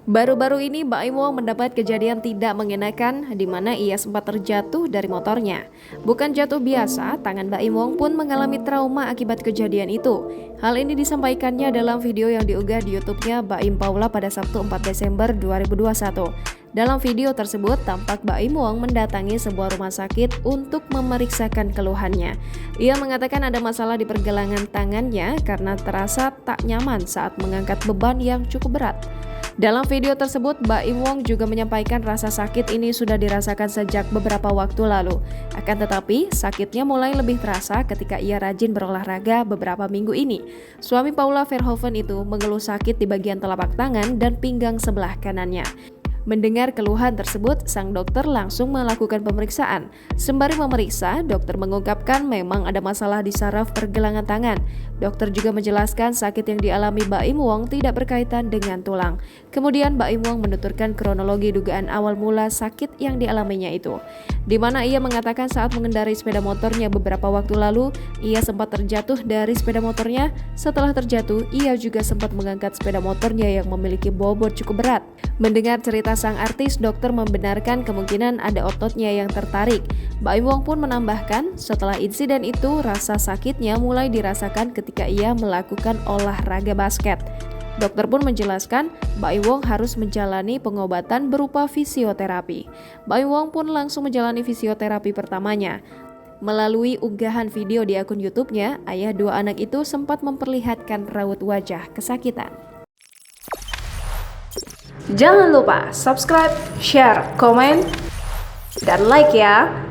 Baru-baru ini Baim Wong mendapat kejadian tidak mengenakan di mana ia sempat terjatuh dari motornya. Bukan jatuh biasa, tangan Baim Wong pun mengalami trauma akibat kejadian itu. Hal ini disampaikannya dalam video yang diunggah di YouTube-nya Baim Paula pada Sabtu 4 Desember 2021. Dalam video tersebut, tampak Baim Wong mendatangi sebuah rumah sakit untuk memeriksakan keluhannya. Ia mengatakan ada masalah di pergelangan tangannya karena terasa tak nyaman saat mengangkat beban yang cukup berat. Dalam video tersebut, Baim Wong juga menyampaikan rasa sakit ini sudah dirasakan sejak beberapa waktu lalu. Akan tetapi, sakitnya mulai lebih terasa ketika ia rajin berolahraga beberapa minggu ini. Suami Paula Verhoeven itu mengeluh sakit di bagian telapak tangan dan pinggang sebelah kanannya. Mendengar keluhan tersebut, sang dokter langsung melakukan pemeriksaan. Sembari memeriksa, dokter mengungkapkan memang ada masalah di saraf pergelangan tangan. Dokter juga menjelaskan sakit yang dialami Baim Wong tidak berkaitan dengan tulang. Kemudian Baim Wong menuturkan kronologi dugaan awal mula sakit yang dialaminya itu, di mana ia mengatakan saat mengendarai sepeda motornya beberapa waktu lalu, ia sempat terjatuh dari sepeda motornya. Setelah terjatuh, ia juga sempat mengangkat sepeda motornya yang memiliki bobot cukup berat. Mendengar cerita sang artis, dokter membenarkan kemungkinan ada ototnya yang tertarik. Baim Wong pun menambahkan, setelah insiden itu rasa sakitnya mulai dirasakan ketika ia melakukan olahraga basket. Dokter pun menjelaskan, Baim Wong harus menjalani pengobatan berupa fisioterapi. Baim Wong pun langsung menjalani fisioterapi pertamanya. Melalui unggahan video di akun YouTube-nya, ayah dua anak itu sempat memperlihatkan raut wajah kesakitan. Jangan lupa subscribe, share, komen, dan like ya!